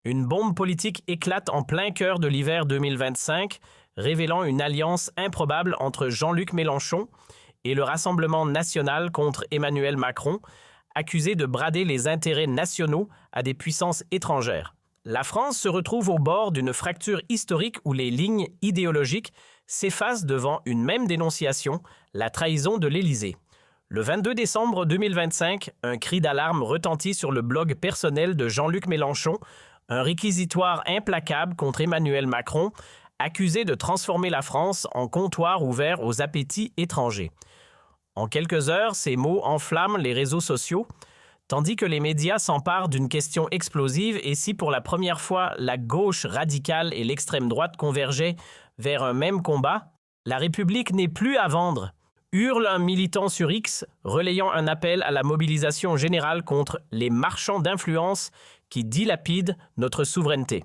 Une bombe politique éclate en plein cœur de l'hiver 2025, révélant une alliance improbable entre Jean-Luc Mélenchon et le Rassemblement national contre Emmanuel Macron, accusé de brader les intérêts nationaux à des puissances étrangères. La France se retrouve au bord d'une fracture historique où les lignes idéologiques s'effacent devant une même dénonciation, la trahison de l'Élysée. Le 22 décembre 2025, un cri d'alarme retentit sur le blog personnel de Jean-Luc Mélenchon, un réquisitoire implacable contre Emmanuel Macron, accusé de transformer la France en comptoir ouvert aux appétits étrangers. En quelques heures, ces mots enflamment les réseaux sociaux, tandis que les médias s'emparent d'une question explosive et si pour la première fois la gauche radicale et l'extrême droite convergeaient vers un même combat, la République n'est plus à vendre, hurle un militant sur X, relayant un appel à la mobilisation générale contre les marchands d'influence qui dilapident notre souveraineté.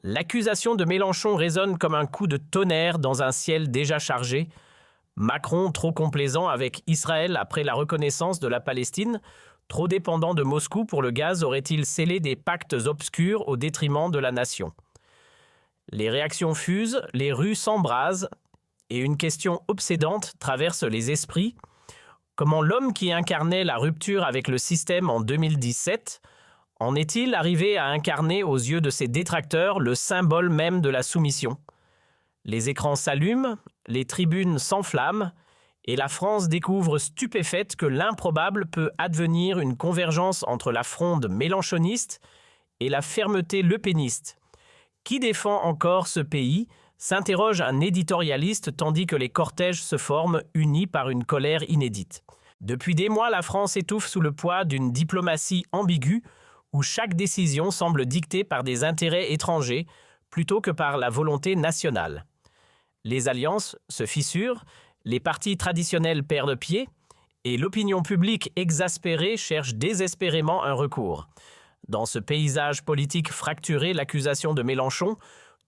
L'accusation de Mélenchon résonne comme un coup de tonnerre dans un ciel déjà chargé. Macron, trop complaisant avec Israël après la reconnaissance de la Palestine, trop dépendant de Moscou pour le gaz, aurait-il scellé des pactes obscurs au détriment de la nation? Les réactions fusent, les rues s'embrasent, et une question obsédante traverse les esprits. Comment l'homme qui incarnait la rupture avec le système en 2017 en est-il arrivé à incarner aux yeux de ses détracteurs le symbole même de la soumission? Les écrans s'allument, les tribunes s'enflamment, et la France découvre stupéfaite que l'improbable peut advenir une convergence entre la fronde mélenchoniste et la fermeté lepéniste. Qui défend encore ce pays? S'interroge un éditorialiste tandis que les cortèges se forment unis par une colère inédite. Depuis des mois, la France étouffe sous le poids d'une diplomatie ambiguë où chaque décision semble dictée par des intérêts étrangers plutôt que par la volonté nationale. Les alliances se fissurent, les partis traditionnels perdent pied et l'opinion publique exaspérée cherche désespérément un recours. Dans ce paysage politique fracturé, l'accusation de Mélenchon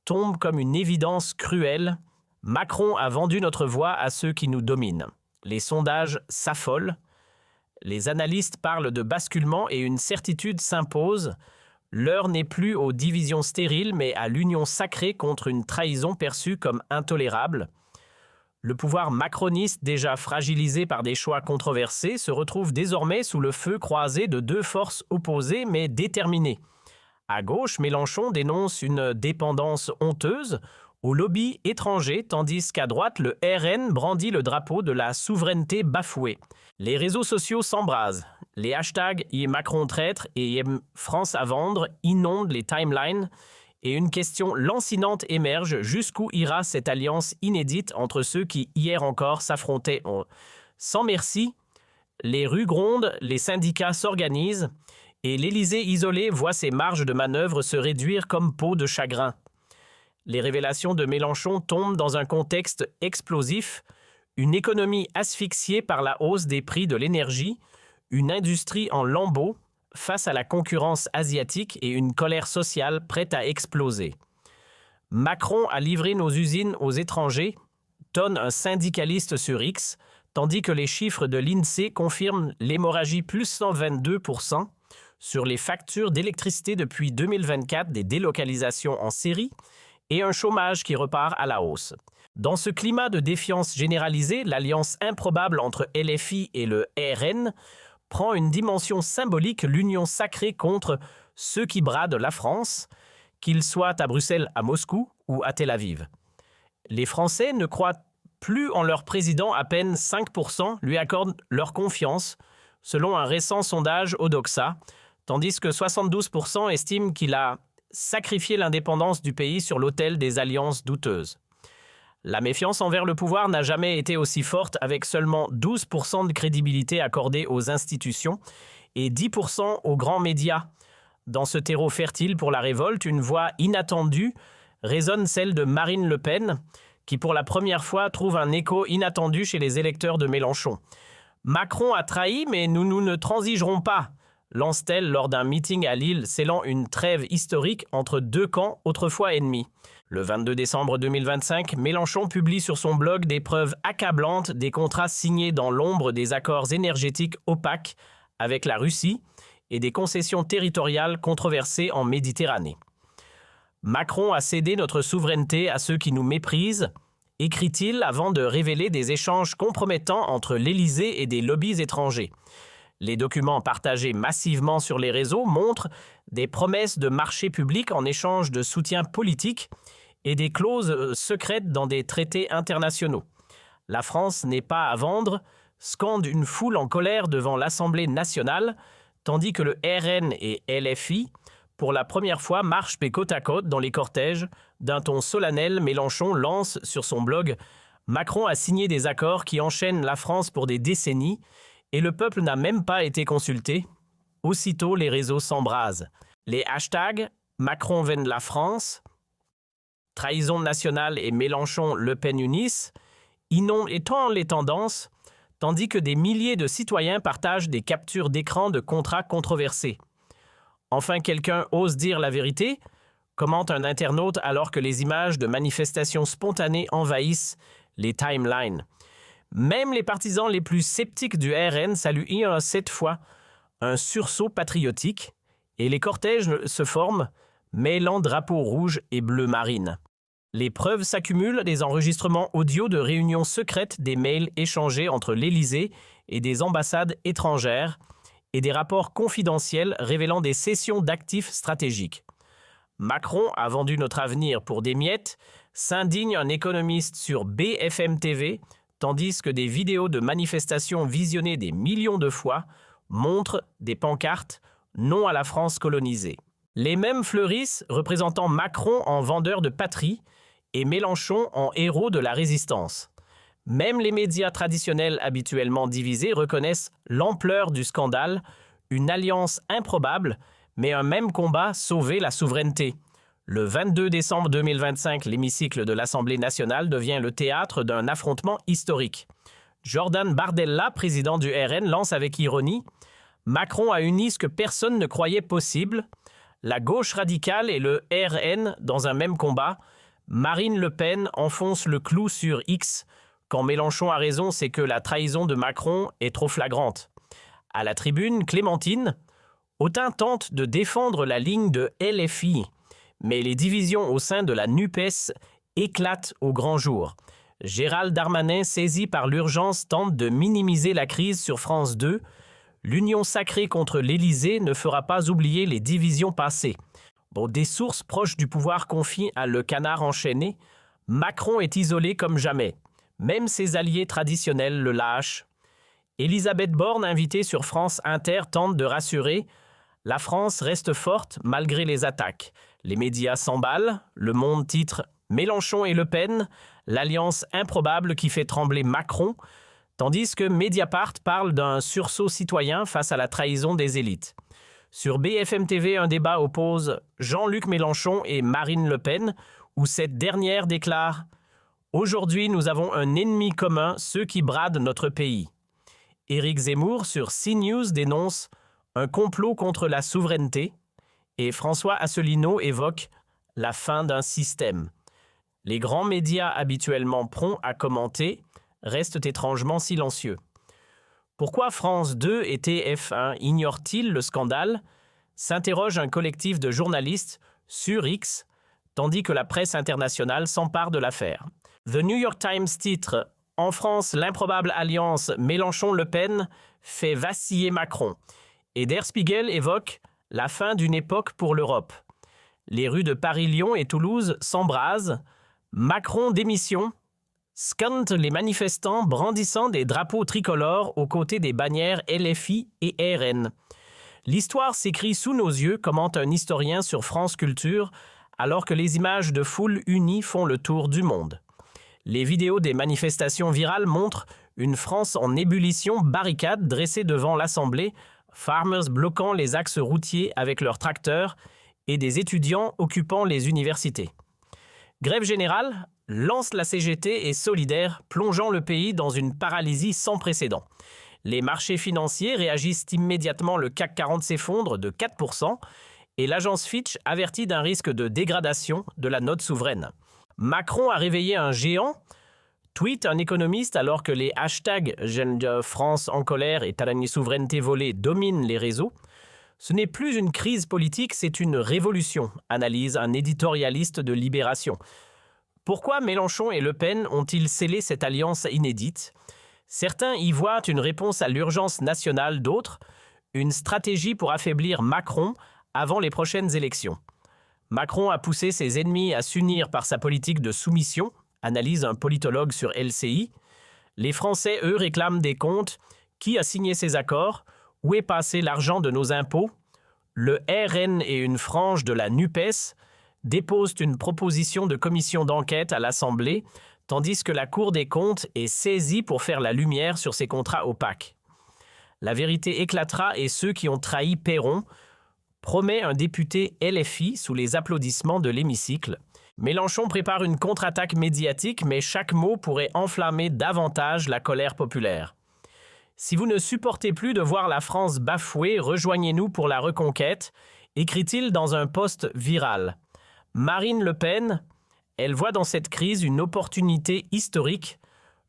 tombe comme une évidence cruelle. Macron a vendu notre voix à ceux qui nous dominent. Les sondages s'affolent. Les analystes parlent de basculement et une certitude s'impose. L'heure n'est plus aux divisions stériles, mais à l'union sacrée contre une trahison perçue comme intolérable. Le pouvoir macroniste, déjà fragilisé par des choix controversés, se retrouve désormais sous le feu croisé de deux forces opposées mais déterminées. À gauche, Mélenchon dénonce une dépendance honteuse aux lobbies étrangers, tandis qu'à droite, le RN brandit le drapeau de la souveraineté bafouée. Les réseaux sociaux s'embrasent. Les hashtags « Macron traître » et « France à vendre » inondent les timelines et une question lancinante émerge: jusqu'où ira cette alliance inédite entre ceux qui, hier encore, s'affrontaient sans merci? Les rues grondent, les syndicats s'organisent et l'Élysée isolé voit ses marges de manœuvre se réduire comme peau de chagrin. Les révélations de Mélenchon tombent dans un contexte explosif, une économie asphyxiée par la hausse des prix de l'énergie, une industrie en lambeaux face à la concurrence asiatique et une colère sociale prête à exploser. Macron a livré nos usines aux étrangers, tonne un syndicaliste sur X, tandis que les chiffres de l'INSEE confirment l'hémorragie plus 122% sur les factures d'électricité depuis 2024, des délocalisations en série et un chômage qui repart à la hausse. Dans ce climat de défiance généralisée, l'alliance improbable entre LFI et le RN prend une dimension symbolique, l'union sacrée contre ceux qui bradent la France, qu'ils soient à Bruxelles, à Moscou ou à Tel Aviv. Les Français ne croient plus en leur président, à peine 5% lui accordent leur confiance, selon un récent sondage Odoxa, tandis que 72% estiment qu'il a sacrifié l'indépendance du pays sur l'autel des alliances douteuses. La méfiance envers le pouvoir n'a jamais été aussi forte, avec seulement 12% de crédibilité accordée aux institutions et 10% aux grands médias. Dans ce terreau fertile pour la révolte, une voix inattendue résonne, celle de Marine Le Pen, qui pour la première fois trouve un écho inattendu chez les électeurs de Mélenchon. Macron a trahi, mais nous ne transigerons pas, lance-t-elle lors d'un meeting à Lille, scellant une trêve historique entre deux camps autrefois ennemis. Le 22 décembre 2025, Mélenchon publie sur son blog des preuves accablantes des contrats signés dans l'ombre des accords énergétiques opaques avec la Russie et des concessions territoriales controversées en Méditerranée. Macron a cédé notre souveraineté à ceux qui nous méprisent, écrit-il avant de révéler des échanges compromettants entre l'Élysée et des lobbies étrangers. Les documents partagés massivement sur les réseaux montrent des promesses de marché public en échange de soutien politique et des clauses secrètes dans des traités internationaux. La France n'est pas à vendre, scande une foule en colère devant l'Assemblée nationale, tandis que le RN et LFI, pour la première fois, marchent côte à côte dans les cortèges. D'un ton solennel, Mélenchon lance sur son blog « Macron a signé des accords qui enchaînent la France pour des décennies et le peuple n'a même pas été consulté ». Aussitôt, les réseaux s'embrasent. Les hashtags « Macron vende la France »,« Trahison nationale » et « Mélenchon Le Pen unissent » inondent étant les tendances, tandis que des milliers de citoyens partagent des captures d'écran de contrats controversés. Enfin, quelqu'un ose dire la vérité, commente un internaute alors que les images de manifestations spontanées envahissent les timelines. Même les partisans les plus sceptiques du RN saluent cette fois un sursaut patriotique et les cortèges se forment, mêlant drapeaux rouges et bleu marine. Les preuves s'accumulent des enregistrements audio de réunions secrètes des mails échangés entre l'Élysée et des ambassades étrangères et des rapports confidentiels révélant des cessions d'actifs stratégiques. Macron a vendu notre avenir pour des miettes, s'indigne un économiste sur BFM TV, tandis que des vidéos de manifestations visionnées des millions de fois montrent des pancartes « Non à la France colonisée ». Les mêmes fleurissent représentant Macron en vendeur de patrie et Mélenchon en héros de la résistance. Même les médias traditionnels habituellement divisés reconnaissent l'ampleur du scandale, une alliance improbable, mais un même combat sauver la souveraineté. Le 22 décembre 2025, l'hémicycle de l'Assemblée nationale devient le théâtre d'un affrontement historique. Jordan Bardella, président du RN, lance avec ironie « Macron a uni ce que personne ne croyait possible. La gauche radicale et le RN dans un même combat. Marine Le Pen enfonce le clou sur X. Quand Mélenchon a raison, c'est que la trahison de Macron est trop flagrante. » À la tribune, Clémentine Autain tente de défendre la ligne de LFI, mais les divisions au sein de la NUPES éclatent au grand jour. Gérald Darmanin, saisi par l'urgence, tente de minimiser la crise sur France 2. L'union sacrée contre l'Élysée ne fera pas oublier les divisions passées. Des sources proches du pouvoir confient à Le Canard enchaîné, Macron est isolé comme jamais. Même ses alliés traditionnels le lâchent. Elisabeth Borne, invitée sur France Inter, tente de rassurer. La France reste forte malgré les attaques. Les médias s'emballent. Le Monde titre « Mélenchon et Le Pen, l'alliance improbable qui fait trembler Macron », tandis que Mediapart parle d'un sursaut citoyen face à la trahison des élites. Sur BFM TV, un débat oppose Jean-Luc Mélenchon et Marine Le Pen, où cette dernière déclare « Aujourd'hui, nous avons un ennemi commun, ceux qui bradent notre pays ». Éric Zemmour, sur CNews, dénonce un complot contre la souveraineté et François Asselineau évoque la fin d'un système. Les grands médias habituellement prompts à commenter restent étrangement silencieux. Pourquoi France 2 et TF1 ignorent-ils le scandale? S'interroge un collectif de journalistes sur X, tandis que la presse internationale s'empare de l'affaire. The New York Times titre « En France, l'improbable alliance Mélenchon-Le Pen fait vaciller Macron » et Der Spiegel évoque « La fin d'une époque pour l'Europe ». Les rues de Paris, Lyon et Toulouse s'embrasent. Macron démission, scandent les manifestants brandissant des drapeaux tricolores aux côtés des bannières LFI et RN. L'histoire s'écrit sous nos yeux, commente un historien sur France Culture, alors que les images de foules unies font le tour du monde. Les vidéos des manifestations virales montrent une France en ébullition, barricade dressée devant l'Assemblée, farmers bloquant les axes routiers avec leurs tracteurs et des étudiants occupant les universités. Grève générale, lance la CGT et Solidaire, plongeant le pays dans une paralysie sans précédent. Les marchés financiers réagissent immédiatement, le CAC 40 s'effondre de 4% et l'agence Fitch avertit d'un risque de dégradation de la note souveraine. Macron a réveillé un géant, tweet un économiste alors que les hashtags « France en colère » et « Talani souveraineté volée » dominent les réseaux. Ce n'est plus une crise politique, c'est une révolution, analyse un éditorialiste de Libération. Pourquoi Mélenchon et Le Pen ont-ils scellé cette alliance inédite? Certains y voient une réponse à l'urgence nationale, d'autres, une stratégie pour affaiblir Macron avant les prochaines élections. Macron a poussé ses ennemis à s'unir par sa politique de soumission, analyse un politologue sur LCI. Les Français, eux, réclament des comptes. Qui a signé ces accords? Où est passé l'argent de nos impôts? Le RN et une frange de la NUPES déposent une proposition de commission d'enquête à l'Assemblée, tandis que la Cour des comptes est saisie pour faire la lumière sur ces contrats opaques. La vérité éclatera et ceux qui ont trahi paieront, promet un député LFI sous les applaudissements de l'hémicycle. Mélenchon prépare une contre-attaque médiatique, mais chaque mot pourrait enflammer davantage la colère populaire. Si vous ne supportez plus de voir la France bafouée, rejoignez-nous pour la reconquête, écrit-il dans un post viral. Marine Le Pen, elle voit dans cette crise une opportunité historique.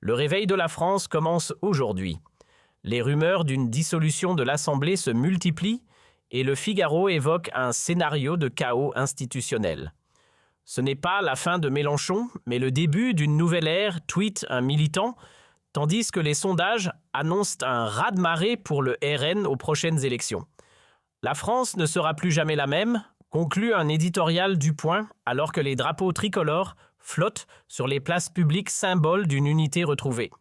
Le réveil de la France commence aujourd'hui. Les rumeurs d'une dissolution de l'Assemblée se multiplient et le Figaro évoque un scénario de chaos institutionnel. Ce n'est pas la fin de Mélenchon, mais le début d'une nouvelle ère, tweet un militant, tandis que les sondages annoncent un raz-de-marée pour le RN aux prochaines élections. La France ne sera plus jamais la même, conclut un éditorial du Point, alors que les drapeaux tricolores flottent sur les places publiques, symboles d'une unité retrouvée.